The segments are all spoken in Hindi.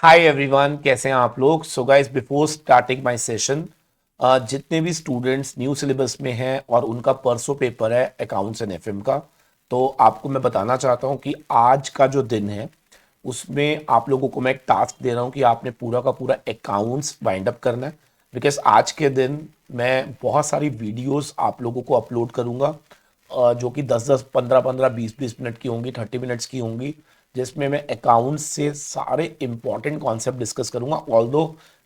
हाय एवरीवन, कैसे हैं आप लोग। So guys, before starting my session, जितने भी स्टूडेंट्स न्यू सिलेबस में हैं और उनका परसों पेपर है अकाउंट्स एंड एफएम का, तो आपको मैं बताना चाहता हूं कि आज का जो दिन है उसमें आप लोगों को मैं एक टास्क दे रहा हूं कि आपने पूरा का पूरा अकाउंट्स वाइंड अप करना है। बिकॉज आज के दिन मैं बहुत सारी वीडियोस आप लोगों को अपलोड करूंगा, जो कि 10-10, 15-15, 20-20 मिनट की होंगी, 30 मिनट्स की होंगी, जिसमें मैं अकाउंट्स से सारे इंपॉर्टेंट कॉन्सेप्ट डिस्कस करूंगा। ऑल्दो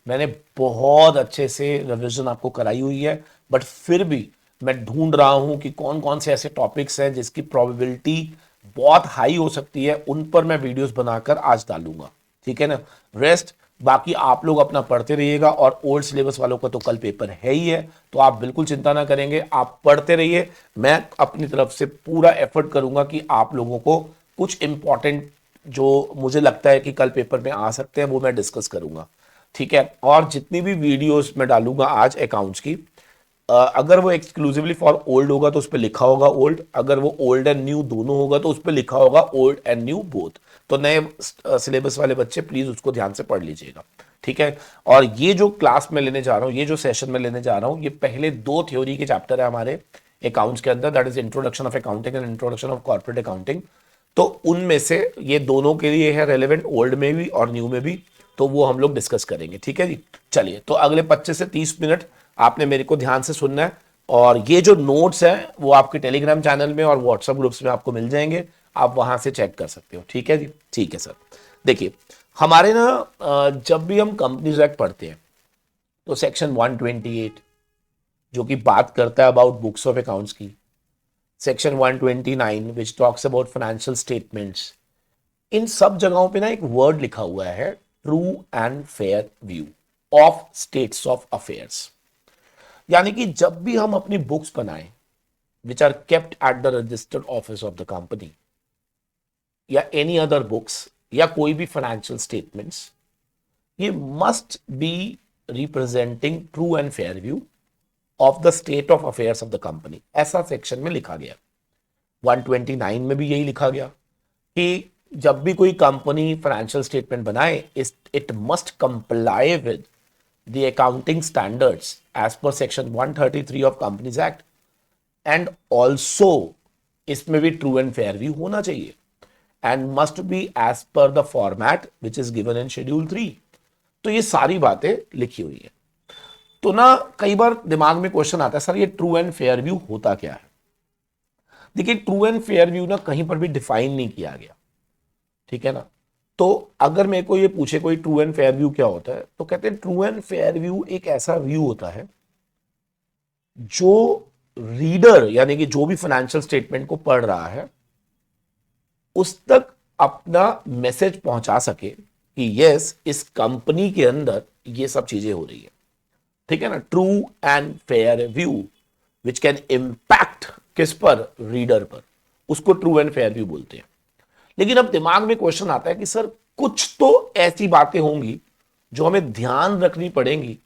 मैंने बहुत अच्छे से रिवीजन आपको कराई हुई है, बट फिर भी मैं ढूंढ रहा हूं कि कौन कौन से ऐसे टॉपिक्स हैं जिसकी प्रोबेबिलिटी बहुत हाई हो सकती है, उन पर मैं वीडियोस बनाकर आज डालूंगा। ठीक है ना। रेस्ट बाकी आप लोग अपना पढ़ते रहिएगा, और ओल्ड सिलेबस वालों का तो कल पेपर है ही है, तो आप बिल्कुल चिंता ना करेंगे, आप पढ़ते रहिए। मैं अपनी तरफ से पूरा एफर्ट करूंगा कि आप लोगों को कुछ इंपॉर्टेंट जो मुझे लगता है कि कल पेपर में आ सकते हैं वो मैं डिस्कस करूंगा। ठीक है। और जितनी भी वीडियोस मैं डालूंगा आज अकाउंट्स की, अगर वो एक्सक्लूसिवली फॉर ओल्ड होगा तो उस पर लिखा होगा ओल्ड, अगर वो ओल्ड एंड न्यू दोनों होगा तो उस पर लिखा होगा ओल्ड एंड न्यू बोथ। तो नए सिलेबस वाले बच्चे प्लीज उसको ध्यान से पढ़ लीजिएगा। ठीक है। और ये जो क्लास में लेने जा रहा हूँ, ये जो सेशन में लेने जा रहा हूँ, ये पहले 2 थ्योरी के चैप्टर है हमारे अकाउंट्स के अंदर, that is introduction of accounting and introduction of corporate accounting. तो उनमें से ये दोनों के लिए है रेलेवेंट, ओल्ड में भी और न्यू में भी, तो वो हम लोग डिस्कस करेंगे। ठीक है जी। चलिए, तो अगले 25 से 30 मिनट आपने मेरे को ध्यान से सुनना है, और ये जो नोट्स हैं वो आपके टेलीग्राम चैनल में और व्हाट्सएप ग्रुप्स में आपको मिल जाएंगे, आप वहां से चेक कर सकते हो। ठीक है जी। ठीक है सर। देखिए, हमारे ना जब भी हम कंपनीज एक्ट पढ़ते हैं तो सेक्शन 128 जो कि बात करता है अबाउट बुक्स ऑफ अकाउंट्स की, section 129 which talks about financial statements, इन सब जगहों पे ना एक वर्ड लिखा हुआ है, true and fair view of states of affairs. यानी कि जब भी हम अपनी बुक्स बनाएं which are kept at the registered office of the company, या एनी अदर बुक्स, या कोई भी फाइनेंशियल स्टेटमेंट्स, ये must be representing true and fair view of the state of affairs of the company, ऐसा सेक्शन में लिखा गया। 129 में भी यही लिखा गया कि जब भी कोई कंपनी फाइनेंशियल स्टेटमेंट बनाए, it must comply with the accounting standards as per section 133 of companies Act, and also इसमें भी ट्रू एंड फेयर व्यू होना चाहिए, and must be as per the format which is given in schedule 3। तो ये सारी बातें लिखी हुई है। तो ना कई बार दिमाग में क्वेश्चन आता है, सर ये ट्रू एंड फेयर व्यू होता क्या है। देखिए, ट्रू एंड फेयर व्यू ना कहीं पर भी डिफाइन नहीं किया गया। ठीक है ना। तो अगर मेरे को ये पूछे कोई ट्रू एंड फेयर व्यू क्या होता है, तो कहते हैं ट्रू एंड फेयर व्यू एक ऐसा व्यू होता है जो रीडर, यानी कि जो भी फाइनेंशियल स्टेटमेंट को पढ़ रहा है, उस तक अपना मैसेज पहुंचा सके कि यस, इस कंपनी के अंदर ये सब चीजें हो रही है। ठीक है ना। True and fair view which can impact किस पर, रीडर पर, उसको ट्रू एंड फेयर व्यू बोलते हैं। लेकिन अब दिमाग में क्वेश्चन आता है कि सर कुछ तो ऐसी बातें होंगी जो हमें ध्यान रखनी पड़ेंगी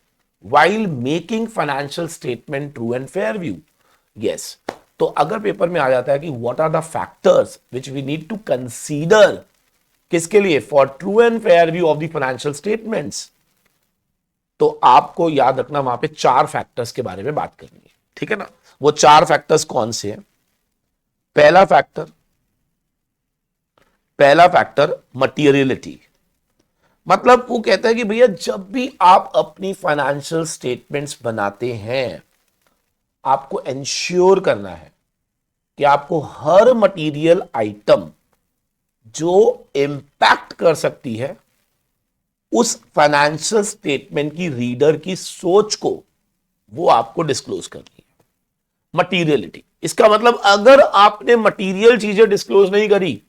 while making financial statement true and fair view. Yes. तो अगर पेपर में आ जाता है कि what are the factors which we need to consider, किसके लिए, for true and fair view of the financial statements, तो आपको याद रखना वहां पे 4 फैक्टर्स के बारे में बात करनी है। ठीक है ना। वो 4 फैक्टर्स कौन से हैं। पहला फैक्टर, मटीरियलिटी। मतलब वो कहता है कि भैया जब भी आप अपनी फाइनेंशियल स्टेटमेंट्स बनाते हैं, आपको इंश्योर करना है कि आपको हर मटेरियल आइटम जो इंपैक्ट कर सकती है उस फाइनेंशियल स्टेटमेंट की रीडर की सोच को, वो आपको डिस्क्लोज करनी है। मटीरियलिटी, इसका मतलब अगर आपने मटीरियल चीजें डिस्क्लोज नहीं करी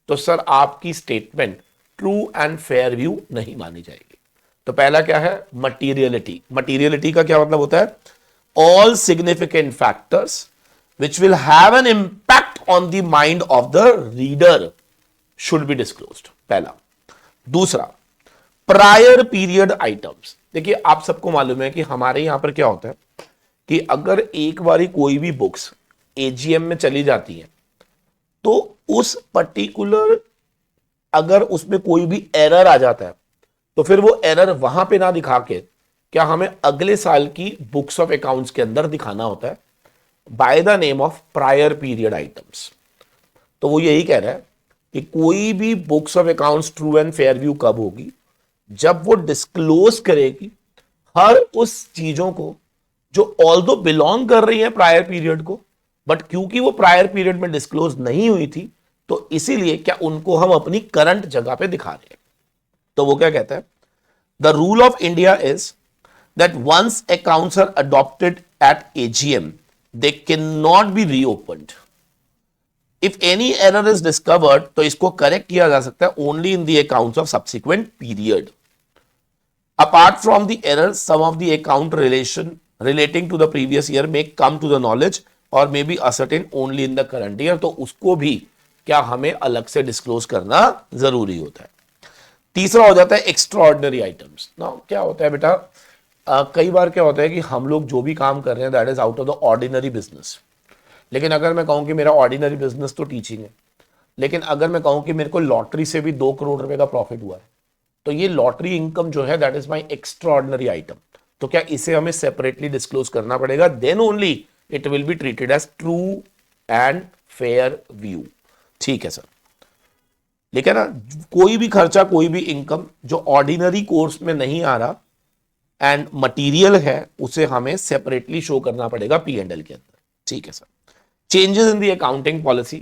तो सर आपकी statement true and fair view नहीं मानी जाएगी। तो पहला क्या है, मटीरियलिटी। मटीरियलिटी का क्या मतलब होता है, all significant factors which will have an impact on the mind of the reader should be disclosed, पहला। दूसरा, प्रायर पीरियड आइटम्स। देखिए, आप सबको मालूम है कि हमारे यहां पर क्या होता है कि अगर एक बारी कोई भी बुक्स एजीएम में चली जाती है, तो उस पर्टिकुलर, अगर उसमें कोई भी एरर आ जाता है तो फिर वो एरर वहां पे ना दिखा के क्या हमें अगले साल की बुक्स ऑफ अकाउंट्स के अंदर दिखाना होता है by the name of prior period items. तो वो यही कह रहा है कि कोई भी books of accounts true and fair view कब होगी, जब वो डिस्क्लोज करेगी हर उस चीजों को जो ऑल्दो बिलोंग कर रही है प्रायर पीरियड को, बट क्योंकि वो प्रायर पीरियड में डिस्क्लोज नहीं हुई थी तो इसीलिए क्या उनको हम अपनी करंट जगह पे दिखा रहे हैं। तो वो क्या कहता है, the rule of India is that once accounts are adopted at AGM they can not be reopened. If any error is discovered तो इसको करेक्ट किया जा सकता है only in the accounts of subsequent period. Apart from the error, some of the account relating to the previous year may come to the knowledge or may be ascertained only in the current year। तो उसको भी क्या हमें अलग से डिस्क्लोज करना जरूरी होता है। तीसरा हो जाता है एक्स्ट्राऑर्डिनरी आइटम्स। ना क्या होता है बेटा, कई बार क्या होता है कि हम लोग जो भी काम कर रहे हैं that is out of the ordinary business. लेकिन अगर मैं कहूं कि मेरा ऑर्डिनरी बिजनेस तो टीचिंग है, लेकिन अगर मैं कहूं कि मेरे को लॉटरी से भी 2 करोड़ रुपए का प्रॉफिट हुआ है, तो ये लॉटरी इनकम जो है that is my extraordinary item. तो क्या इसे हमें सेपरेटली डिस्क्लोज करना पड़ेगा, then only it will be treated as true and fair view. ठीक है सर, लेकिन ना कोई भी खर्चा कोई भी इनकम जो ऑर्डिनरी कोर्स में नहीं आ रहा एंड मटीरियल है उसे हमें सेपरेटली शो करना पड़ेगा पी एंड एल के अंदर। ठीक है sir. Changes in the accounting policy,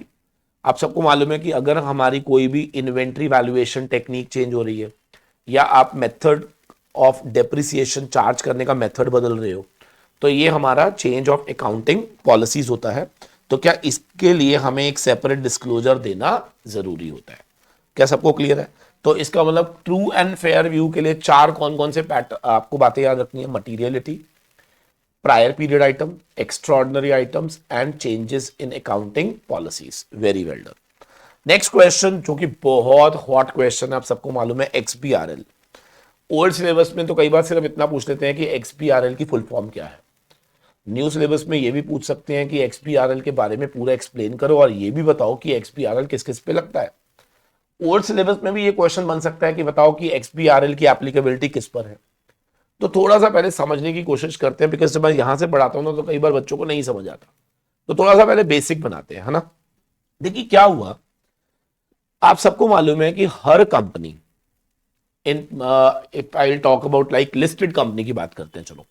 आप सबको मालूम है कि अगर हमारी कोई भी इन्वेंट्री वैल्यूएशन टेक्निक चेंज हो रही है या आप मेथड ऑफ डेप्रिसिएशन चार्ज करने का मेथड बदल रहे हो, तो ये हमारा चेंज ऑफ अकाउंटिंग पॉलिसीज होता है। तो क्या इसके लिए हमें एक सेपरेट डिस्क्लोजर देना जरूरी होता है। क्या सबको क्लियर है? तो इसका मतलब ट्रू एंड फेयर व्यू के लिए 4 कौन कौन से पैटर्न आपको बातें याद रखनी है, materiality, prior period item, extraordinary items and changes in accounting policies. Very well done. Next question जो कि बहुत हॉट क्वेश्चन है, आप सबको मालूम है XBRL। ओल्ड सिलेबस में तो कई बार सिर्फ इतना पूछ लेते हैं कि XBRL की फुल फॉर्म क्या है। न्यू सिलेबस में ये भी पूछ सकते हैं कि XBRL के बारे में पूरा एक्सप्लेन करो और ये भी बताओ कि XBRL किस किस पे लगता है। ओल्ड सिलेबस में भी ये क्वेश्चन बन सकता है कि बताओ कि XBRL की एप्लीकेबिलिटी किस पर है। तो थोड़ा सा पहले समझने की कोशिश करते हैं, बिकॉज जब मैं यहां से पढ़ाता हूं ना तो कई बार बच्चों को नहीं समझ आता, तो थोड़ा सा पहले बेसिक बनाते हैं, है ना। देखिए क्या हुआ, आप सबको मालूम है कि हर company if I talk about like listed company की बात करते हैं, चलो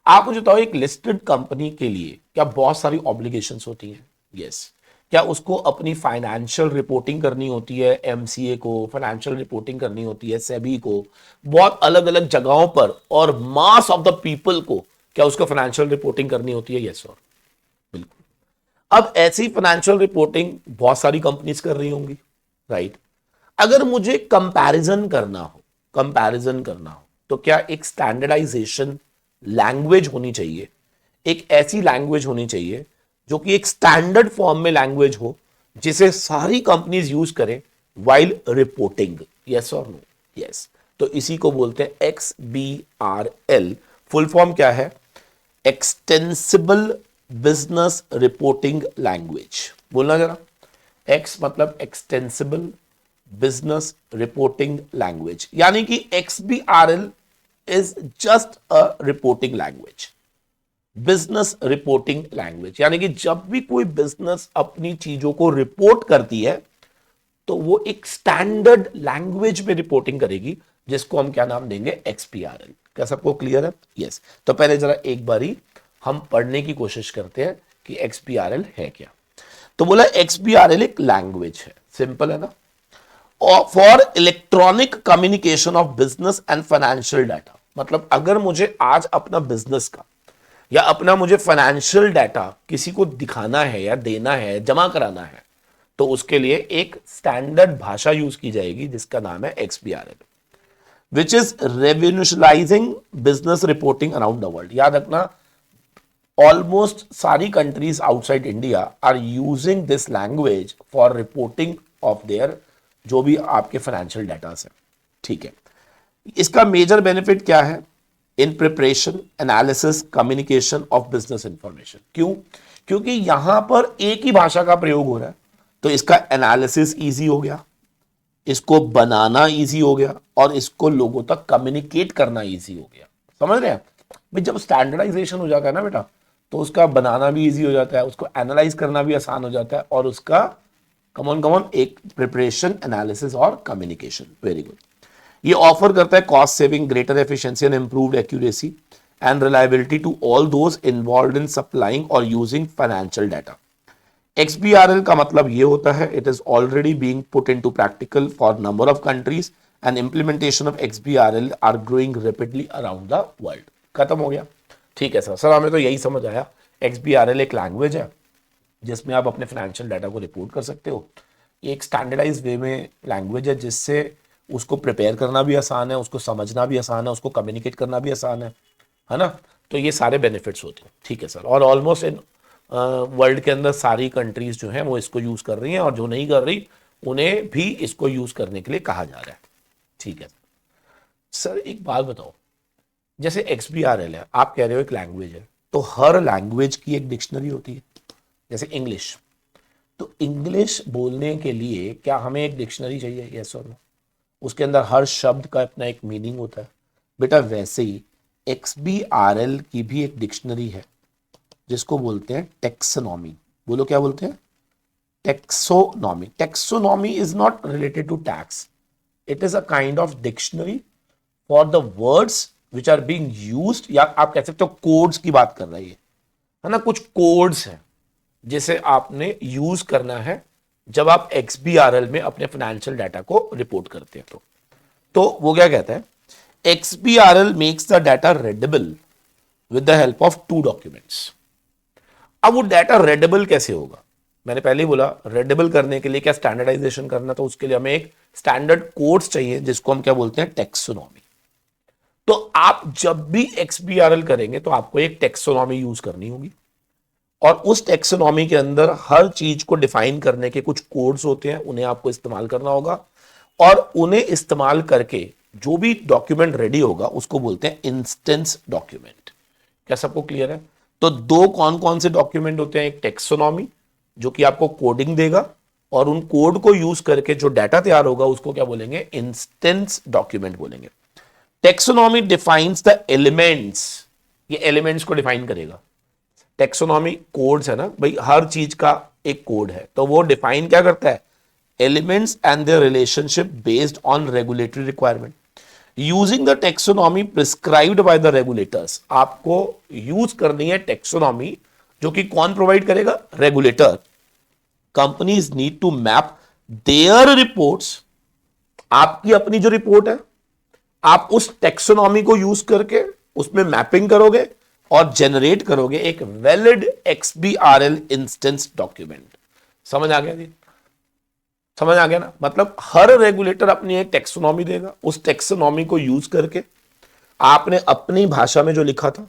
आप मुझे बताओ एक लिस्टेड कंपनी के लिए क्या बहुत सारी ऑब्लिगेशंस होती हैं? यस। क्या उसको अपनी फाइनेंशियल रिपोर्टिंग करनी होती है, एमसीए को फाइनेंशियल रिपोर्टिंग करनी होती है, सेबी को, बहुत अलग अलग जगहों पर, और मास ऑफ द पीपल को क्या उसको फाइनेंशियल रिपोर्टिंग करनी होती है? यस और बिल्कुल। अब ऐसी फाइनेंशियल रिपोर्टिंग बहुत सारी कंपनीज कर रही होंगी, राइट। अगर मुझे कंपैरिजन करना हो तो क्या एक स्टैंडर्डाइजेशन लैंग्वेज होनी चाहिए, एक ऐसी लैंग्वेज होनी चाहिए जो कि एक स्टैंडर्ड फॉर्म में लैंग्वेज हो जिसे सारी कंपनीज यूज करें वाइल रिपोर्टिंग। यस और नो? यस। तो इसी को बोलते हैं XBRL। फुल फॉर्म क्या है? Extensible business reporting language. बोलना जरा। X मतलब एक्सटेंसिबल बिजनेस रिपोर्टिंग लैंग्वेज, यानी कि XBRL is just a reporting language, business reporting language. यानी कि जब भी कोई बिजनेस अपनी चीजों को रिपोर्ट करती है तो वो एक स्टैंडर्ड लैंग्वेज में रिपोर्टिंग करेगी, जिसको हम क्या नाम देंगे? XBRL। क्या सबको क्लियर है? यस। तो पहले जरा एक बारी हम पढ़ने की कोशिश करते हैं कि XBRL है क्या। तो बोला XBRL एक लैंग्वेज है, सिंपल है ना, for electronic communication of business and financial data. मतलब अगर मुझे आज अपना बिजनेस का या अपना मुझे फाइनेंशियल डाटा किसी को दिखाना है या देना है, जमा कराना है, तो उसके लिए एक स्टैंडर्ड भाषा यूज की जाएगी जिसका नाम है XBRL, which is revolutionising business reporting around the world. याद रखना, ऑलमोस्ट सारी countries outside India are using this language for reporting of their जो भी आपके फाइनेंशियल डाटा है। ठीक है। इसका मेजर बेनिफिट क्या है? In preparation, analysis, communication of business information. क्यों? क्योंकि यहां पर एक ही भाषा का प्रयोग हो रहा है, तो इसका एनालिसिस इजी हो गया, इसको बनाना इजी हो गया और इसको लोगों तक कम्युनिकेट करना इजी हो गया। समझ रहे हैं भाई, जब स्टैंडर्डाइजेशन हो जाता है ना बेटा, तो उसका बनाना भी इजी हो जाता है, उसको एनालाइज करना भी आसान हो जाता है, और उसका कमॉन कमॉन एक प्रिपरेशन, एनालिसिस और कम्युनिकेशन। Very good. ये ऑफर करता है cost saving, greater efficiency and improved accuracy and reliability to all those involved in supplying और यूजिंग फाइनेंशियल डाटा। XBRL का मतलब ये होता है, it is already being put into practical for number of countries and implementation of XBRL are growing rapidly around the world. खत्म हो गया। ठीक है सर, सर हमें तो यही समझ आया, XBRL एक लैंग्वेज है जिसमें आप अपने फाइनेंशियल डाटा को रिपोर्ट कर सकते हो। ये एक स्टैंडर्डाइज वे में लैंग्वेज है जिससे उसको प्रिपेयर करना भी आसान है, उसको समझना भी आसान है, उसको कम्युनिकेट करना भी आसान है ना। तो ये सारे बेनिफिट्स होते हैं। ठीक है सर, और ऑलमोस्ट इन वर्ल्ड के अंदर सारी कंट्रीज जो हैं वो इसको यूज़ कर रही हैं, और जो नहीं कर रही उन्हें भी इसको यूज़ करने के लिए कहा जा रहा है। ठीक है सर, एक बात बताओ, जैसे XBRL है, आप कह रहे हो एक लैंग्वेज है, तो हर लैंग्वेज की एक डिक्शनरी होती है। जैसे इंग्लिश, तो इंग्लिश बोलने के लिए क्या हमें एक डिक्शनरी चाहिए? यस और नो? उसके अंदर हर शब्द का अपना एक मीनिंग होता है। बेटा वैसे ही XBRL की भी एक डिक्शनरी है जिसको बोलते हैं टेक्सोनॉमी। बोलो क्या बोलते हैं? Taxonomy. Taxonomy is not related to tax, it is a kind of dictionary for the words which are being used, या आप कह सकते हो कोड्स की बात कर रही है ना। कुछ कोड्स हैं जिसे आपने यूज करना है जब आप XBRL में अपने फाइनेंशियल डाटा को रिपोर्ट करते हैं। तो वो क्या कहता है, XBRL makes the data readable with the help of two documents. अब वो डाटा रेडेबल कैसे होगा? मैंने पहले ही बोला, रेडेबल करने के लिए क्या स्टैंडर्डाइजेशन करना, तो उसके लिए हमें एक स्टैंडर्ड कोड्स चाहिए जिसको हम क्या बोलते हैं, टेक्सोनॉमी। तो आप जब भी XBRL करेंगे तो आपको एक टेक्सोनॉमी यूज करनी होगी, और उस टेक्सोनॉमी के अंदर हर चीज को डिफाइन करने के कुछ कोड्स होते हैं, उन्हें आपको इस्तेमाल करना होगा, और उन्हें इस्तेमाल करके जो भी डॉक्यूमेंट रेडी होगा उसको बोलते हैं इंस्टेंस डॉक्यूमेंट। क्या सबको क्लियर है? तो दो कौन कौन से डॉक्यूमेंट होते हैं? एक टेक्सोनॉमी जो कि आपको कोडिंग देगा, और उन कोड को यूज करके जो डाटा तैयार होगा उसको क्या बोलेंगे, इंस्टेंस डॉक्यूमेंट बोलेंगे। टेक्सोनॉमी डिफाइंस द एलिमेंट्स, ये एलिमेंट्स को डिफाइन करेगा। टेक्सोनॉमी कोड्स है ना भाई, हर चीज का एक कोड है, तो वो डिफाइन क्या करता है, elements and their relationship based on regulatory requirement using the taxonomy prescribed by the regulators. आपको यूज करनी है टेक्सोनॉमी जो कि कौन प्रोवाइड करेगा, regulator. Companies need to map their reports, आपकी अपनी जो रिपोर्ट है आप उस टेक्सोनॉमी को यूज करके उसमें मैपिंग करोगे और जनरेट करोगे एक वैलिड XBRL इंस्टेंस डॉक्यूमेंट। समझ आ गया जी? समझ आ गया ना? मतलब हर रेगुलेटर अपनी एक टेक्सोनॉमी देगा, उस टेक्सोनॉमी को यूज करके आपने अपनी भाषा में जो लिखा था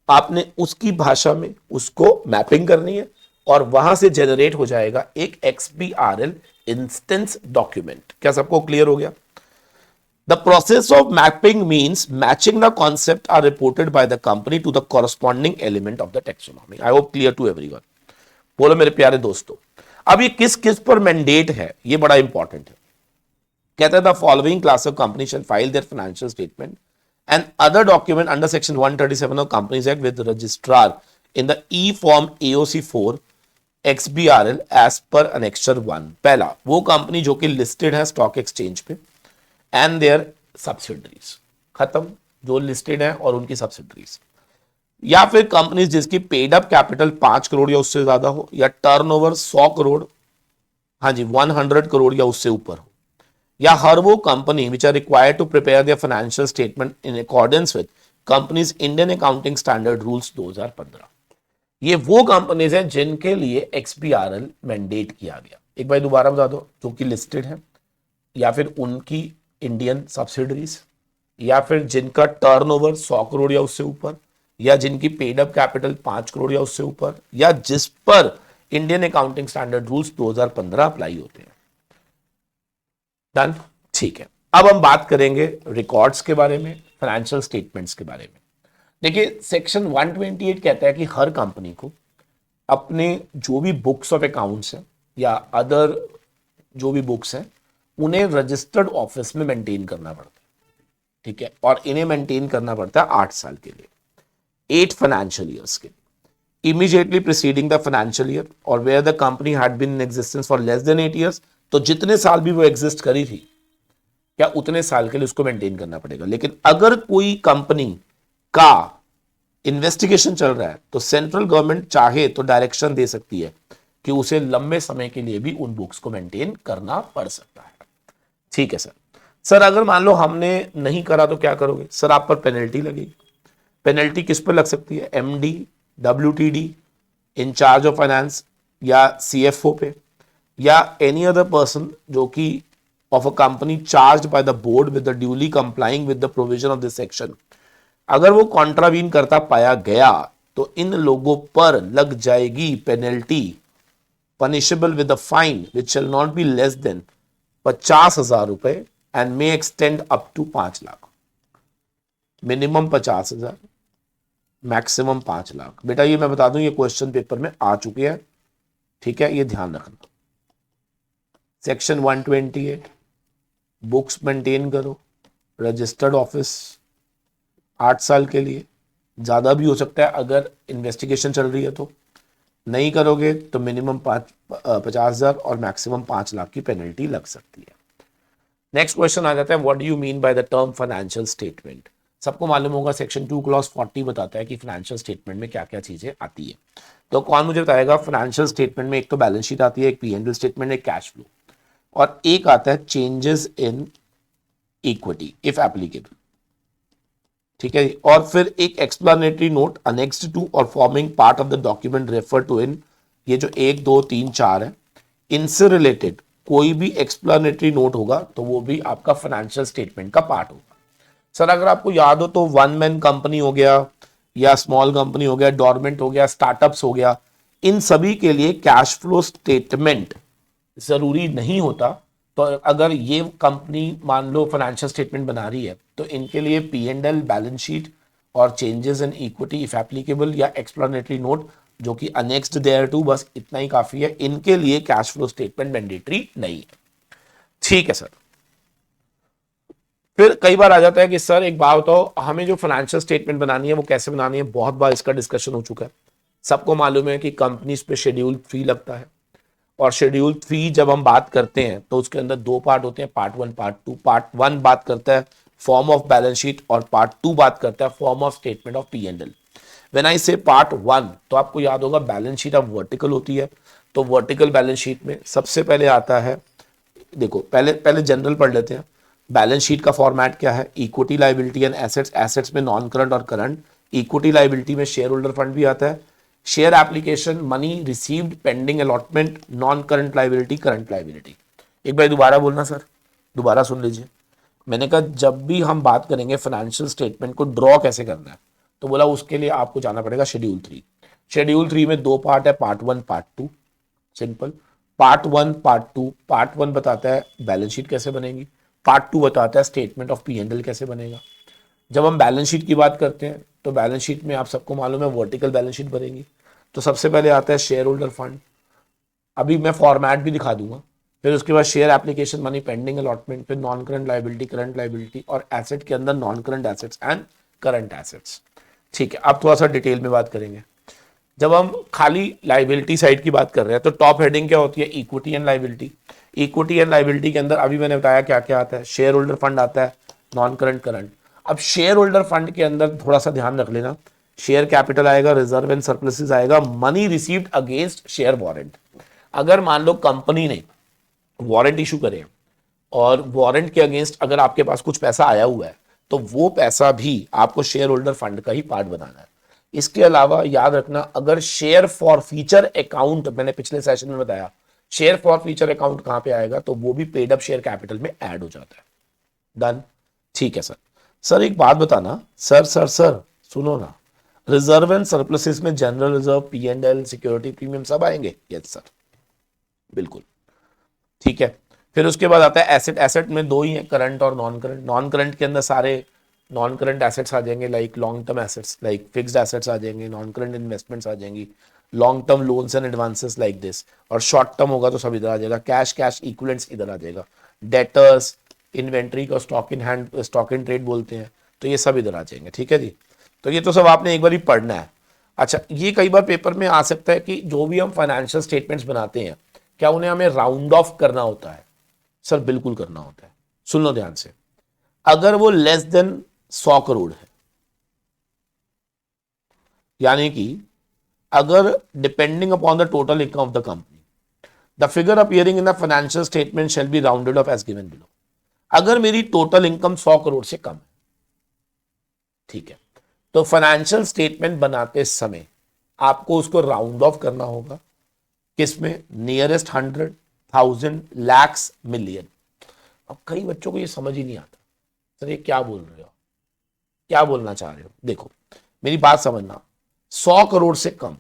आपने उसकी भाषा में उसको मैपिंग करनी है, और वहां से जनरेट हो जाएगा एक XBRL इंस्टेंस डॉक्यूमेंट। क्या सबको क्लियर हो गया? The process of mapping means matching the concept are reported by the company to the corresponding element of the taxonomy. I hope clear to everyone. बोलो मेरे प्यारे दोस्तों, अब ये किस किस पर मैंडेट है, ये बड़ा इंपॉर्टेंट है। कहता है the following class of company shall file their financial statement and other document under section 137 of companies act with registrar in the e form AOC4 XBRL as per annexure 1। पहला, वो कंपनी जो कि लिस्टेड है स्टॉक एक्सचेंज पे, एंड देयर सब्सिडरीज। खत्म, जो लिस्टेड है और उनकी सब्सिडरीज। या फिर कंपनीज जिसकी पेड अप कैपिटल 5 करोड़ या उससे ज्यादा हो, या टर्नओवर 100 करोड़, हाँ जी 100 करोड़ या उससे ऊपर हो, या हर वो company which are required to prepare their financial statement in accordance with companies Indian accounting standard rules 2015। ये वो कंपनीज हैं जिनके लिए XBRL मैंडेट किया गया। एक बार दोबारा बता दो, जो कि लिस्टेड है, या फिर उनकी इंडियन सब्सिडरीज, या फिर जिनका टर्नओवर 100 करोड़ या उससे ऊपर, या जिनकी पेड अप कैपिटल 5 करोड़ या उससे ऊपर, या जिस पर Indian accounting standard rules 2015 apply होते हैं। डन? ठीक है, अब हम बात करेंगे रिकॉर्ड्स के बारे में, फाइनेंशियल स्टेटमेंट्स के बारे में। देखिए सेक्शन 128 कहता है कि हर कंपनी को अपने जो भी बुक्स ऑफ अकाउंट्स हैं या अदर जो भी बुक्स हैं उन्हें रजिस्टर्ड ऑफिस में मेंटेन करना पड़ता है, ठीक है, और इन्हें मेंटेन करना पड़ता है 8 साल के लिए, 8 फाइनेंशियल ईयर्स के लिए, immediately preceding the financial year और where the company had been in existence for less than 8 years, तो जितने साल भी वो एग्जिस्ट करी थी क्या उतने साल के लिए उसको मेंटेन करना पड़ेगा। लेकिन अगर कोई कंपनी का इन्वेस्टिगेशन चल रहा है तो सेंट्रल गवर्नमेंट चाहे तो डायरेक्शन दे सकती है कि उसे लंबे समय के लिए भी उन बुक्स को मेंटेन करना पड़ सकता है, ठीक है सर। सर अगर मान लो हमने नहीं करा तो क्या करोगे? सर आप पर पेनल्टी लगेगी। पेनल्टी किस पर लग सकती है? MD, WTD, incharge of finance या सीएफओ पे, या एनी अदर पर्सन जो कि of a company charged by the board with the duly complying with the provision of this section. अगर वो कॉन्ट्रावीन करता पाया गया तो इन लोगों पर लग जाएगी penalty, punishable with a fine which shall not be less than 50,000 रुपए and may extend up to 5 lakh. Minimum 50,000, maximum 5 lakh. बेटा ये मैं बता दूं ये क्वेश्चन पेपर में आ चुके हैं, ठीक है, ये ध्यान रखना। सेक्शन 128, बुक्स मेंटेन करो, रजिस्टर्ड ऑफिस 8 साल के लिए, ज्यादा भी हो सकता है अगर इन्वेस्टिगेशन चल रही है तो, नहीं करोगे तो मिनिमम 50,000 और मैक्सिमम 5 लाख की पेनल्टी लग सकती है। नेक्स्ट क्वेश्चन आ जाता है, what do you mean by the term financial statement. सबको मालूम होगा सेक्शन 2 क्लॉज 40 बताता है कि फाइनेंशियल स्टेटमेंट में क्या क्या चीजें आती है। तो कौन मुझे बताएगा? फाइनेंशियल स्टेटमेंट में एक तो बैलेंस शीट आती है, एक पी&एल स्टेटमेंट, एक कैश फ्लो, और एक आता है changes in equity if applicable, ठीक है। और फिर एक एक्सप्लेनेटरी नोट अनेक्स्ड टू और forming part of the document refer to in, ये जो 1 2 3 4 है, इनसे रिलेटेड कोई भी एक्सप्लेनेटरी नोट होगा तो वो भी आपका फाइनेंशियल स्टेटमेंट का पार्ट होगा। सर अगर आपको याद हो तो वन मैन कंपनी हो गया या स्मॉल कंपनी हो गया, डोरमेंट हो गया, स्टार्टअप्स हो गया, इन सभी के लिए कैश फ्लो स्टेटमेंट जरूरी नहीं होता। तो अगर ये कंपनी मान लो फाइनेंशियल स्टेटमेंट बना रही है तो इनके लिए पी&एल, बैलेंस शीट और changes in equity if applicable या एक्सप्लेनेटरी नोट जो कि अनेक्स्ड देयर टू, बस इतना ही काफी है। इनके लिए कैश फ्लो स्टेटमेंट मैंडेटरी नहीं है, ठीक है सर। फिर कई बार आ जाता है कि सर एक बात बताओ, हमें जो फाइनेंशियल स्टेटमेंट बनानी है वो कैसे बनानी है। बहुत बार इसका डिस्कशन हो चुका है। सबको मालूम है कि कंपनीज पे शेड्यूल 3 लगता है, और शेड्यूल 3 जब हम बात करते हैं तो उसके अंदर 2 पार्ट होते हैं, पार्ट 1 पार्ट 2। पार्ट 1 बात करता है फॉर्म ऑफ बैलेंस शीट और पार्ट 2 बात करता है form of statement of P and L. When I say part 1 तो आपको याद होगा बैलेंस शीट अब वर्टिकल होती है। तो वर्टिकल बैलेंस शीट में सबसे पहले आता है, देखो पहले जनरल पढ़ लेते हैं। बैलेंस शीट का फॉर्मेट क्या है? Equity, liability and assets. Assets में नॉन करंट और करंट। इक्विटी लायबिलिटी में शेयर होल्डर फंड भी आता है। Share application, money received pending allotment, non current liability, current liability. एक बार दोबारा बोलना सर, दोबारा सुन लीजिए। मैंने कहा जब भी हम बात करेंगे फाइनेंशियल स्टेटमेंट को ड्रॉ कैसे करना है, तो बोला उसके लिए आपको जाना पड़ेगा शेड्यूल 3। शेड्यूल 3 में 2 पार्ट है, part 1 part 2। Simple, part 1 part 2। Part 1 बताता है बैलेंस शीट कैसे बनेगी, पार्ट 2 बताता है स्टेटमेंट ऑफ पी&एल कैसे बनेगा। जब हम बैलेंस शीट की बात करते हैं तो बैलेंस शीट में आप सबको मालूम है वर्टिकल बैलेंस शीट बनेगी। तो सबसे पहले आता है शेयर होल्डर फंड, अभी मैं फॉर्मेट भी दिखा दूंगा। फिर उसके बाद share application, money pending allotment, फिर non current liability, current liability, और एसेट के अंदर non current assets and current assets, ठीक है। अब थोड़ा सा डिटेल में बात करेंगे। जब हम खाली लायबिलिटी साइड की बात कर रहे हैं तो टॉप हेडिंग क्या होती है? Equity and liability. Equity and liability के अंदर अभी मैंने बताया क्या क्या आता है। शेयर होल्डर फंड आता है, नॉन करंट, करंट। अब शेयर होल्डर फंड के अंदर थोड़ा सा ध्यान रख लेना, शेयर कैपिटल आएगा, रिजर्व एंड सरप्लसेस आएगा, money received against share warrant. अगर मान लो कंपनी ने वारंट इशू करे और वारंट के अगेंस्ट अगर आपके पास कुछ पैसा आया हुआ है तो वो पैसा भी आपको शेयर होल्डर फंड का ही पार्ट बनाना है। इसके अलावा याद रखना, अगर शेयर फॉर फ्यूचर अकाउंट, मैंने पिछले सेशन में बताया शेयर फॉर फ्यूचर अकाउंट कहां पे आएगा, तो वो भी पेड अप शेयर कैपिटल में ऐड हो जाता है। डन, ठीक है सर। सर एक बात बताना, सर सुनो ना, रिजर्व एंड सरप्लसेस में general reserve, P&L, security premium सब आएंगे? यस सर, बिल्कुल, ठीक है। फिर उसके बाद आता है एसेट। एसेट में 2 ही है, करंट और नॉन करंट। नॉन करंट के अंदर सारे नॉन करंट एसेट्स आ जाएंगे, like long term assets, like fixed assets आ जाएंगे, नॉन करंट इन्वेस्टमेंट्स आ जाएंगी, long term loans and advances like this, और शॉर्ट टर्म होगा तो सब इधर आ जाएगा, कैश कैश इक्विवेलेंट्स इधर आ जाएगा, डेटर्स, इन्वेंट्री को stock in hand, stock in trade बोलते हैं, तो ये सब इधर आ जाएंगे। ठीक है जी, तो ये तो सब आपने एक बार ही पढ़ना है। अच्छा, ये कई बार पेपर में आ सकता है कि जो भी हम फाइनेंशियल स्टेटमेंट्स बनाते हैं, क्या उन्हें हमें राउंड ऑफ करना होता है? सर बिल्कुल करना होता है। सुन लो ध्यान से, अगर वो लेस देन 100 करोड़ है, यानी कि अगर depending upon the total income of the company, the figure appearing in the financial statement shall be rounded off as given below. अगर मेरी टोटल इनकम 100 करोड़ से कम है, ठीक है, तो फाइनेंशियल स्टेटमेंट बनाते समय आपको उसको राउंड ऑफ करना होगा, किसमें? Nearest 100, 1000, lakhs, million. अब कई बच्चों को ये समझ ही नहीं आता, सर ये क्या बोल रहे हो, क्या बोलना चाह रहे हो? देखो मेरी बात समझना, 100 करोड़ से कम,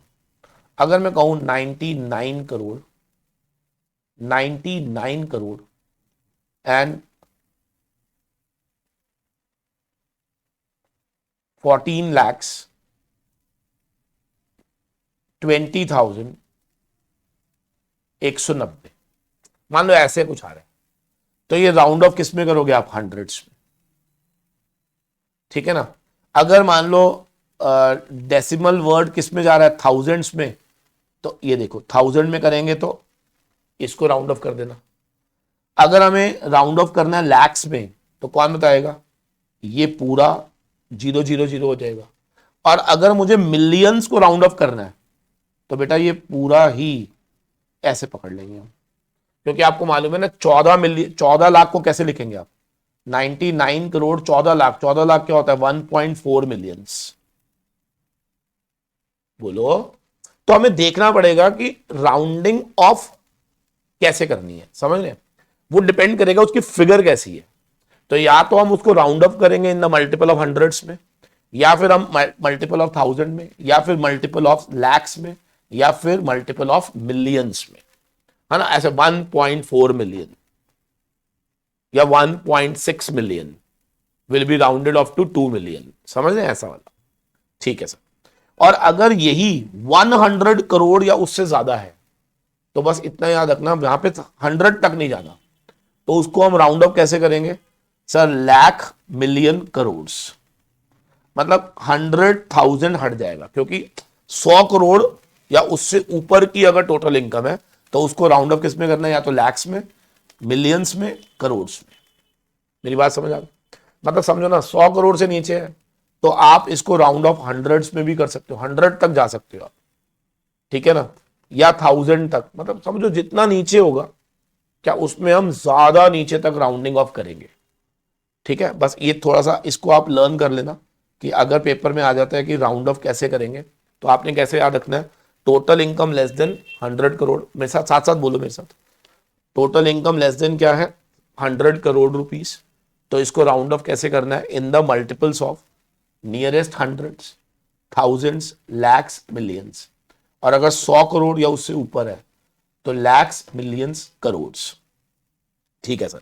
अगर मैं कहूं 99 करोड़, 99 करोड़ एंड 14 lakhs 20,000 190, मान लो ऐसे कुछ आ रहा है, तो ये राउंड ऑफ किस में करोगे आप? हंड्रेड्स में। ठीक है ना। अगर मान लो डेसिमल वर्ड किस में जा रहा है? थाउजेंड्स में, तो ये देखो 1000 में करेंगे तो इसको राउंड ऑफ कर देना। अगर हमें राउंड ऑफ करना है लैक्स में, तो कौन बताएगा? ये पूरा 000 हो जाएगा। और अगर मुझे मिलियंस को राउंड ऑफ करना है, तो बेटा ये पूरा ही ऐसे पकड़ लेंगे हम, क्योंकि आपको मालूम है ना 14 लाख को कैसे लिखेंगे आप? 99 करोड़ 14 लाख, 14 लाख क्या होता है? 1.4 मिलियंस। बोलो, तो हमें देखना पड़ेगा कि राउंडिंग ऑफ कैसे करनी है, समझ रहे हैं? वो डिपेंड करेगा उसकी फिगर कैसी है। तो या तो हम उसको राउंड ऑफ करेंगे in the multiple of hundreds में, या फिर हम मल्टीपल ऑफ 1000 में, या फिर मल्टीपल ऑफ लैक्स में, या फिर मल्टीपल ऑफ मिलियंस में, है ना। ऐसे 1.4 मिलियन या 1.6 million will be rounded off to 2 million, समझ रहे हैं ऐसा वाला? ठीक है सर। और अगर यही 100 करोड़ या उससे ज्यादा है, तो बस इतना याद रखना, यहां पे 100 तक नहीं जाना, तो उसको हम राउंड ऑफ कैसे करेंगे सर? लाख, मिलियन, करोड़, मतलब 100,000 हट जाएगा, क्योंकि 100 करोड़ या उससे ऊपर की अगर टोटल इनकम है, तो उसको राउंड ऑफ किस में करना है? या तो लैक्स में, मिलियंस में, करोड़ में। मेरी बात समझ आ गई? मतलब समझो ना, 100 करोड़ से नीचे है तो आप इसको राउंड ऑफ हंड्रेड्स में भी कर सकते हो, 100 तक जा सकते हो आप, ठीक है ना, या 1000 तक, मतलब समझो जितना नीचे होगा, क्या उसमें हम ज्यादा नीचे तक राउंडिंग ऑफ करेंगे। ठीक है, बस ये थोड़ा सा इसको आप लर्न कर लेना कि अगर पेपर में आ जाता है कि राउंड ऑफ कैसे करेंगे, तो आपने कैसे याद रखना है? Total income less than 100 crore, मेरे साथ साथ साथ बोलो मेरे साथ, टोटल इनकम लेस देन क्या है? 100 करोड़ रुपीस। तो इसको राउंड ऑफ कैसे करना है? In the multiples of nearest hundreds, thousands, lakhs, millions. और अगर 100 करोड़ या उससे ऊपर है तो लैक्स, मिलियंस, करोड्स। ठीक है सर,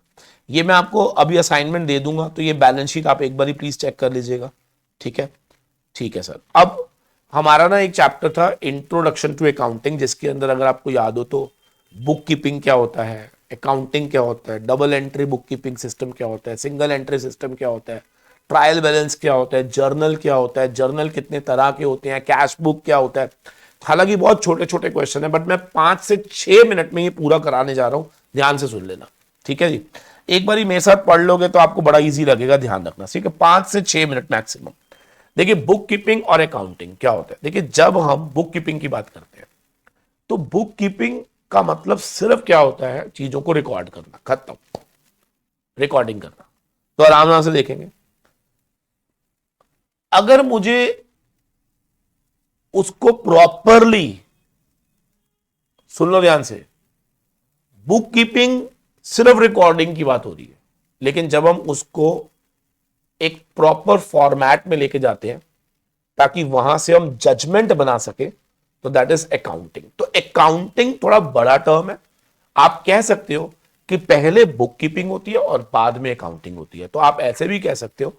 ये मैं आपको अभी असाइनमेंट दे दूंगा, तो ये बैलेंस शीट आप एक बार ही प्लीज चेक कर लीजिएगा। ठीक है, ठीक है सर। अब हमारा ना एक चैप्टर था इंट्रोडक्शन टू अकाउंटिंग, जिसके अंदर अगर आपको याद हो तो बुक कीपिंग क्या होता है, अकाउंटिंग क्या होता है, double entry book keeping system क्या होता है, सिंगल एंट्री सिस्टम क्या होता है, ट्रायल बैलेंस क्या होता है, जर्नल क्या होता है, जर्नल कितने तरह के होते हैं, कैश बुक क्या होता है। हालांकि बहुत छोटे छोटे क्वेश्चन है, बट मैं 5 से 6 मिनट में ये पूरा कराने जा रहा हूं, ध्यान से सुन लेना। ठीक है जी, एक बार मेरे साथ पढ़ लोगे तो आपको बड़ा इजी लगेगा, ध्यान रखना। ठीक है, 5 से 6 मिनट मैक्सिमम। देखिए बुक कीपिंग और अकाउंटिंग क्या होता है। देखिए जब हम बुक कीपिंग की बात करते हैं, तो बुक कीपिंग का मतलब सिर्फ क्या होता है? चीजों को रिकॉर्ड करना, खत्म, रिकॉर्डिंग करना। तो आराम से देखेंगे, अगर मुझे उसको प्रॉपरली, सुन लो ध्यान से, बुक कीपिंग सिर्फ रिकॉर्डिंग की बात हो रही है, लेकिन जब हम उसको एक प्रॉपर फॉर्मेट में लेके जाते हैं ताकि वहां से हम जजमेंट बना सके, तो दैट इज अकाउंटिंग। तो अकाउंटिंग थोड़ा बड़ा टर्म है, आप कह सकते हो कि पहले बुक कीपिंग होती है और बाद में अकाउंटिंग होती है। तो आप ऐसे भी कह सकते हो,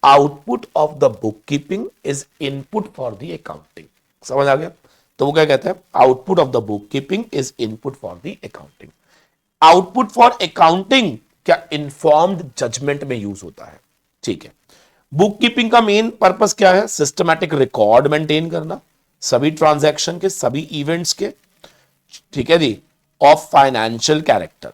output of the book keeping is input for the accounting. समझ आ गया? तो वो क्या कहता है, output of the book keeping is input for the accounting. Output for accounting क्या इन्फॉर्म्ड जजमेंट में यूज होता है, ठीक है। बुक कीपिंग का मेन पर्पस क्या है, सिस्टमैटिक रिकॉर्ड मेंटेन करना सभी ट्रांजैक्शन के, सभी इवेंट्स के, ठीक है जी, ऑफ फाइनेंशियल कैरेक्टर।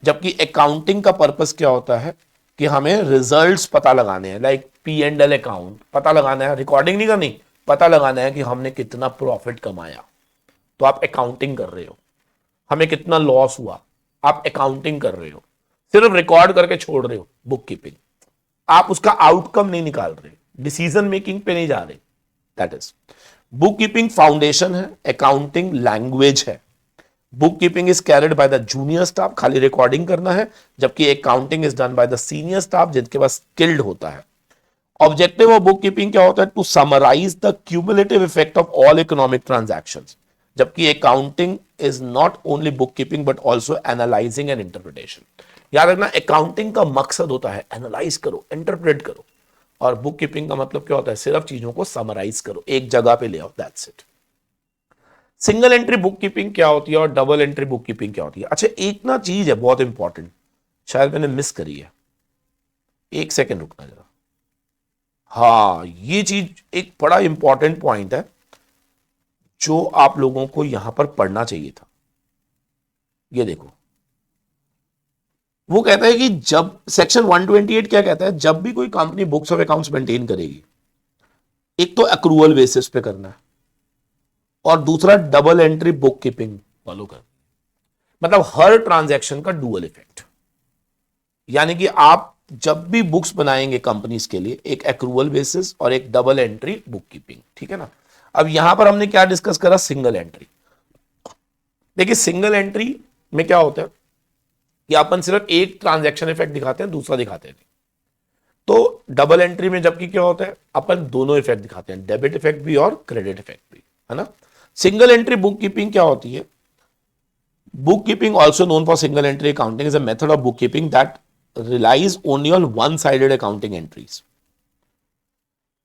जबकि अकाउंटिंग का पर्पस क्या होता है कि हमें रिजल्ट्स पता लगाने हैं, लाइक P&L अकाउंट पता लगाना है, रिकॉर्डिंग नहीं करनी, पता लगाना है कि हमने कितना प्रॉफिट कमाया, तो आप अकाउंटिंग कर रहे हो। हमें कितना लॉस हुआ, आप अकाउंटिंग कर रहे हो। सिर्फ रिकॉर्ड करके छोड़ रहे हो बुक कीपिंग, आप उसका आउटकम नहीं निकाल रहे, डिसीजन मेकिंग पे नहीं जा रहे। That is book keeping foundation है, अकाउंटिंग लैंग्वेज है। Book keeping is carried by the junior staff, खाली रिकॉर्डिंग करना है, जबकि accounting is done by the senior staff जिनके पास स्किल्ड होता है। ऑब्जेक्टिव ऑफ बुक कीपिंग क्या होता है, to summarise the cumulative effect of all economic transactions, जबकि accounting is not only book keeping but also analysing and interpretation. याद रखना, अकाउंटिंग का मकसद होता है एनालाइज करो, इंटरप्रेट करो, और बुक कीपिंग का मतलब क्या होता है, सिर्फ चीजों को समराइज करो, एक जगह पे ले आओ, that's it. Single entry book keeping क्या होती है और डबल एंट्री बुक कीपिंग क्या होती है। अच्छा, एक ना चीज है बहुत इंपॉर्टेंट, शायद मैंने मिस करी है, एक सेकेंड रुकना जरा। हाँ, ये चीज एक बड़ा इंपॉर्टेंट पॉइंट है जो आप लोगों को यहां पर पढ़ना चाहिए था। ये देखो, वो कहता है कि जब सेक्शन 128 क्या कहता है, जब भी कोई company books of accounts maintain करेगी, एक तो अक्रूवल बेसिस पे करना है और दूसरा double entry book keeping follow कर, मतलब हर ट्रांजैक्शन का डुअल इफेक्ट। यानी कि आप जब भी बुक्स बनाएंगे कंपनीज के लिए, एक एक्रूवल बेसिस और एक डबल एंट्री बुक कीपिंग, ठीक है ना। अब यहां पर हमने क्या डिस्कस करा, सिंगल एंट्री। देखिए, सिंगल एंट्री में क्या होता है कि अपन सिर्फ एक ट्रांजैक्शन इफेक्ट दिखाते हैं, दूसरा दिखाते हैं नहीं। तो डबल एंट्री में जबकि क्या होता है, अपन दोनों इफेक्ट दिखाते हैं, डेबिट इफेक्ट भी और क्रेडिट इफेक्ट भी, है ना। सिंगल एंट्री बुक कीपिंग क्या होती है, book keeping also known for single entry accounting is a method of book keeping that relies only on one sided accounting entries.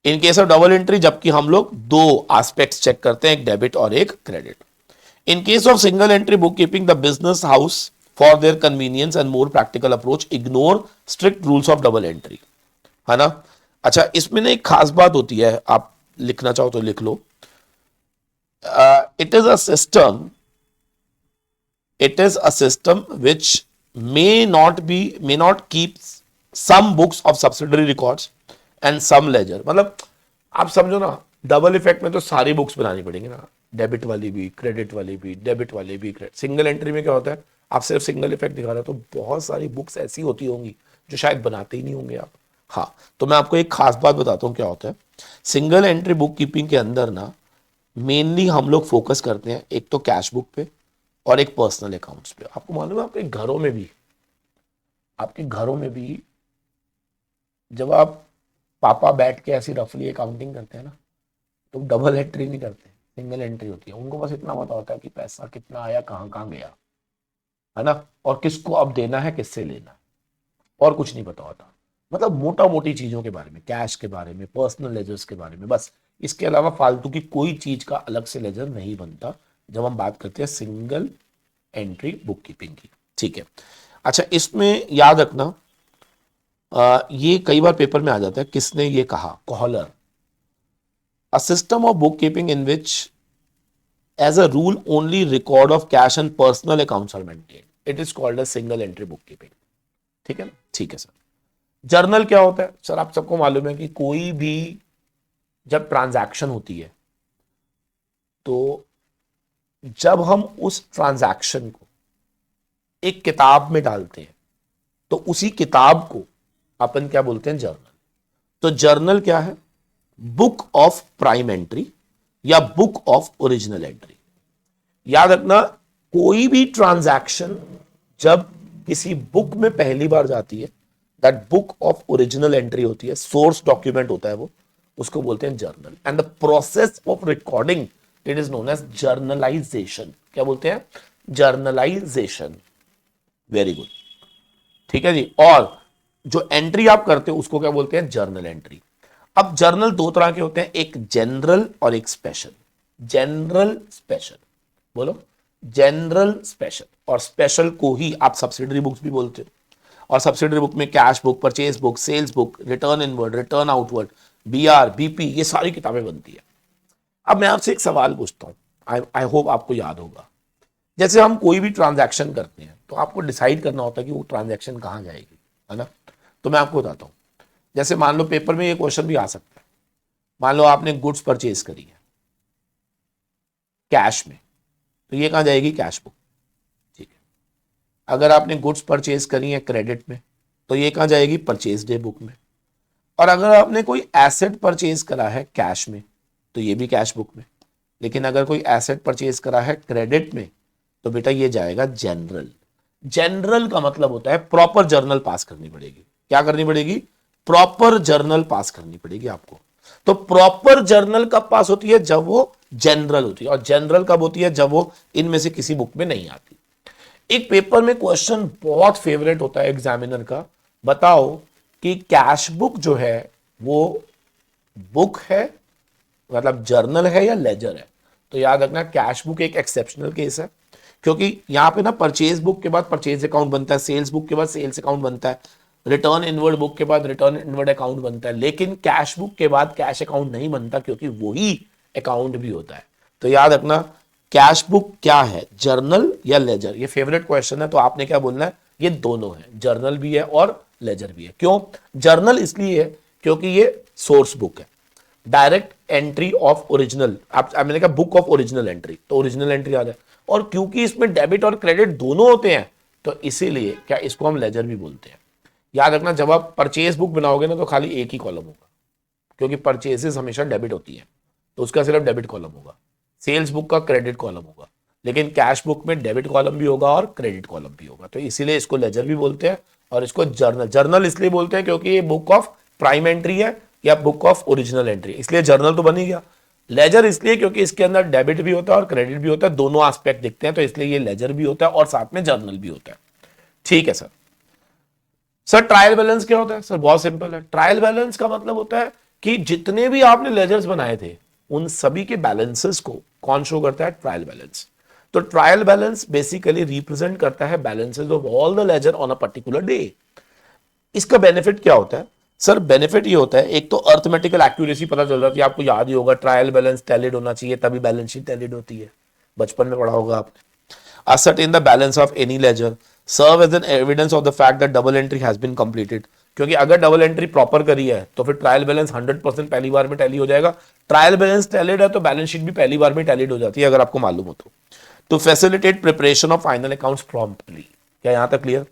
In case of double entry, जबकि हम लोग दो एस्पेक्ट्स चेक करते हैं, एक डेबिट और एक credit. In case of single entry book keeping, the business house for their convenience and more practical approach ignore strict rules of double entry, है ना। अच्छा, इसमें ना एक खास बात होती है, आप लिखना चाहो तो लिख लो। It is a system. It is a system which may not keep some books of subsidiary records and some ledger. मतलब आप समझो ना, डबल इफेक्ट में तो सारी बुक्स बनानी पड़ेंगी ना, डेबिट वाली भी, क्रेडिट वाली भी, डेबिट वाली भी। सिंगल एंट्री में क्या होता है, आप सिर्फ सिंगल इफेक्ट दिखा रहे हो, तो बहुत सारी बुक्स ऐसी होती होंगी जो शायद बनाते ही नहीं होंगे आप। हाँ, तो मैं आपको एक खास बात बताता हूँ क्या होता है। सिंगल एंट्री बुक कीपिंग के अंदर ना मेनली हम लोग फोकस करते हैं एक तो कैश बुक पे और एक पर्सनल अकाउंट्स पे। आपको मालूम है, आपके घरों में भी जब आप पापा बैठ के ऐसी रफली अकाउंटिंग करते हैं ना, तो डबल एंट्री नहीं करते, सिंगल एंट्री होती है। उनको बस इतना पता होता है कि पैसा कितना आया, कहाँ कहाँ गया, है ना, और किसको अब देना है, किससे लेना है, और कुछ नहीं पता होता। मतलब मोटा मोटी चीजों के बारे में, कैश के बारे में, पर्सनल लेजर्स के बारे में, बस। इसके अलावा फालतू की कोई चीज का अलग से लेजर नहीं बनता जब हम बात करते हैं सिंगल एंट्री बुक कीपिंग की, ठीक है। अच्छा, इसमें याद रखना, ये कई बार पेपर में आ जाता है, किसने ये कहा, कॉलर। A system of book keeping in which as a rule only record of cash and personal accounts are maintained, it is called a single entry book keeping, ठीक है ना। ठीक है सर। जर्नल क्या होता है सर, आप सबको मालूम है कि कोई भी जब ट्रांजैक्शन होती है, तो जब हम उस ट्रांजैक्शन को एक किताब में डालते हैं, तो उसी किताब को अपन क्या बोलते हैं, जर्नल। तो जर्नल क्या है, बुक ऑफ प्राइम एंट्री या बुक ऑफ ओरिजिनल एंट्री। याद रखना, कोई भी ट्रांजैक्शन जब किसी बुक में पहली बार जाती है, that book of original entry होती है, सोर्स डॉक्यूमेंट होता है वो, उसको बोलते हैं journal. And the process of recording it is known as journalisation. क्या बोलते हैं, जर्नलाइजेशन। वेरी गुड, ठीक है जी। और जो एंट्री आप करते हो उसको क्या बोलते हैं, जर्नल एंट्री। अब जर्नल दो तरह के होते हैं, एक जनरल और एक स्पेशल। जनरल स्पेशल, बोलो जनरल स्पेशल, और स्पेशल को ही आप सब्सिडरी बुक्स भी बोलते हो। और सब्सिडरी बुक में cash book, purchase book, sales book, return inward, return outward, BR, BP, ये सारी किताबें बनती है। अब मैं आपसे एक सवाल पूछता हूं, आई होप आपको याद होगा। जैसे हम कोई भी ट्रांजैक्शन करते हैं तो आपको डिसाइड करना होता है कि वो ट्रांजैक्शन कहां जाएगी, है ना। तो मैं आपको बताता हूं, जैसे मान लो पेपर में ये क्वेश्चन भी आ सकता है। मान लो आपने गुड्स परचेज करी है कैश में, तो ये कहां जाएगी, कैश बुक। ठीक है। अगर आपने गुड्स परचेज करी है क्रेडिट में, तो ये कहां जाएगी, परचेज डे बुक में। और अगर आपने कोई एसेट परचेज करा है कैश में, तो ये भी कैश बुक में। लेकिन अगर कोई एसेट परचेज करा है क्रेडिट में, तो बेटा ये जाएगा जनरल। जनरल का मतलब होता है प्रॉपर जर्नल पास करनी पड़ेगी। क्या करनी पड़ेगी, प्रॉपर जर्नल पास करनी पड़ेगी आपको। तो प्रॉपर जर्नल कब पास होती है, जब वो जनरल होती है। और जनरल कब होती है, जब वो इनमें से किसी बुक में नहीं आती। एक पेपर में क्वेश्चन बहुत फेवरेट होता है एग्जामिनर का, बताओ कि कैश बुक जो है वो बुक है, मतलब जर्नल है या लेजर है। तो याद रखना कैश बुक एक एक्सेप्शनल केस है, क्योंकि यहां पे ना परचेज बुक के बाद परचेज अकाउंट बनता है, सेल्स बुक के बाद सेल्स अकाउंट बनता है, रिटर्न इनवर्ड बुक के बाद रिटर्न इनवर्ड अकाउंट बनता है। लेकिन कैश बुक के बाद कैश अकाउंट नहीं बनता, क्योंकि वही अकाउंट भी होता है। तो याद रखना कैश बुक क्या है, जर्नल या लेजर। ये फेवरेट क्वेश्चन है, तो आपने क्या बोलना है, ये दोनों है, जर्नल भी है और लेजर भी है। क्यों जर्नल, इसलिए है क्योंकि ये सोर्स बुक है, डायरेक्ट एंट्री ऑफ ओरिजिनल। आप मैंने कहा बुक ऑफ ओरिजिनल एंट्री, तो ओरिजिनल एंट्री आ जाए। और क्योंकि इसमें डेबिट और क्रेडिट दोनों होते हैं, तो इसीलिए क्या इसको हम लेजर भी बोलते हैं। याद रखना जब आप परचेज बुक बनाओगे ना, तो खाली एक ही कॉलम होगा, क्योंकि परचेजेस हमेशा डेबिट होती है, तो उसका सिर्फ डेबिट कॉलम होगा। सेल्स बुक का क्रेडिट कॉलम होगा, लेकिन कैश बुक में डेबिट कॉलम भी होगा और क्रेडिट कॉलम भी होगा। तो इसीलिए इसको लेजर भी बोलते हैं, और इसको जर्नल इसलिए बोलते हैं क्योंकि ये बुक ऑफ प्राइम एंट्री है या बुक ऑफ ओरिजिनल एंट्री, इसलिए जर्नल तो बन ही गया। लेजर इसलिए क्योंकि इसके अंदर डेबिट भी होता है और क्रेडिट भी होता है, दोनों एस्पेक्ट दिखते हैं, तो इसलिए ये लेजर भी होता है और साथ में जर्नल भी होता है। ठीक है सर। सर ट्रायल बैलेंस क्या होता है, सर बहुत सिंपल है। ट्रायल बैलेंस का मतलब होता है कि जितने भी आपने लेजर्स बनाए थे उन सभी के बैलेंसेस को कौन शो करता है, ट्रायल बैलेंस। तो ट्रायल बैलेंस बेसिकली रिप्रेजेंट करता है balances of all the ledger on a particular day. इसका बेनिफिट क्या होता है, सर बेनिफिट ये होता है, एक तो अर्थमेटिकल एक्यूरेसी पता चल रहा है, आपको याद ही होगा ट्रायल बैलेंस टैलिड होना चाहिए, तभी बैलेंस शीट टैलिड होती है, बचपन में पढ़ा होगा आपने। ascertain the balance of any ledger, serve as an evidence of the fact that double entry has been completed। क्योंकि अगर डबल एंट्री प्रॉपर करी है तो फिर ट्रायल बैलेंस 100% पहली बार में टैली हो जाएगा। ट्रायल बैलेंस टैलिड है तो बैलेंस शीट भी पहली बार में टैलिड हो जाती है, अगर आपको मालूम हो तो facilitate preparation of final accounts promptly. क्या यहां तक क्लियर।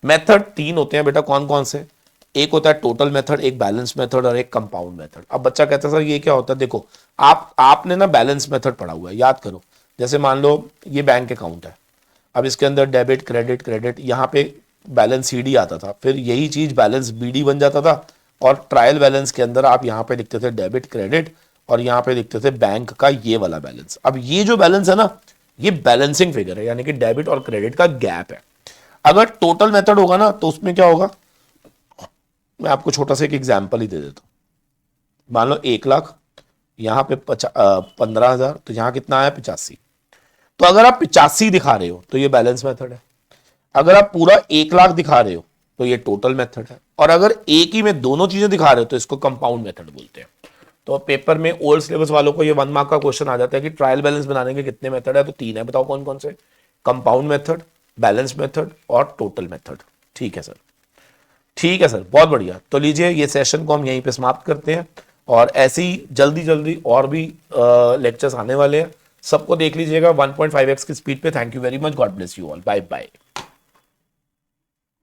मेथड तीन होते हैं बेटा, कौन कौन से, एक होता है टोटल मेथड, एक बैलेंस मेथड और एक कंपाउंड मेथड। अब बच्चा कहता है सर ये क्या होता है, देखो आपने ना बैलेंस मेथड पढ़ा हुआ है, याद करो। जैसे मान लो ये बैंक अकाउंट है, अब इसके अंदर डेबिट क्रेडिट क्रेडिट, यहाँ पे बैलेंस सीडी आता था, फिर यही चीज बैलेंस बीडी बन जाता था। और ट्रायल बैलेंस के अंदर आप यहाँ पे लिखते थे डेबिट क्रेडिट, और यहाँ पे लिखते थे बैंक का ये वाला बैलेंस। अब ये जो बैलेंस है ना, ये बैलेंसिंग फिगर है, यानी कि डेबिट और क्रेडिट का गैप है। अगर टोटल मेथड होगा ना, तो उसमें क्या होगा, मैं आपको छोटा सा एक एग्जाम्पल ही दे देता हूँ। मान लो 1 लाख, यहाँ पे 15,000, तो यहाँ कितना आया 85। तो अगर आप 85 दिखा रहे हो तो ये बैलेंस मेथड है, अगर आप पूरा 1 लाख दिखा रहे हो तो ये टोटल मेथड है, और अगर एक ही में दोनों चीजें दिखा रहे हो तो इसको कंपाउंड मेथड बोलते हैं। तो पेपर में ओल्ड सिलेबस वालों को ये 1 मार्क का क्वेश्चन आ जाता है कि ट्रायल बैलेंस बनाने के कितने मेथड है, तो 3 है, बताओ कौन कौन से, कंपाउंड मेथड, बैलेंस मेथड और टोटल मेथड। ठीक है सर, ठीक है सर, बहुत बढ़िया। तो लीजिए ये सेशन को हम यहीं पे समाप्त करते हैं, और ऐसे ही जल्दी जल्दी और भी लेक्चर्स आने वाले हैं, सबको देख लीजिएगा 1.5x की स्पीड पे। Thank you very much, God bless you all, bye bye.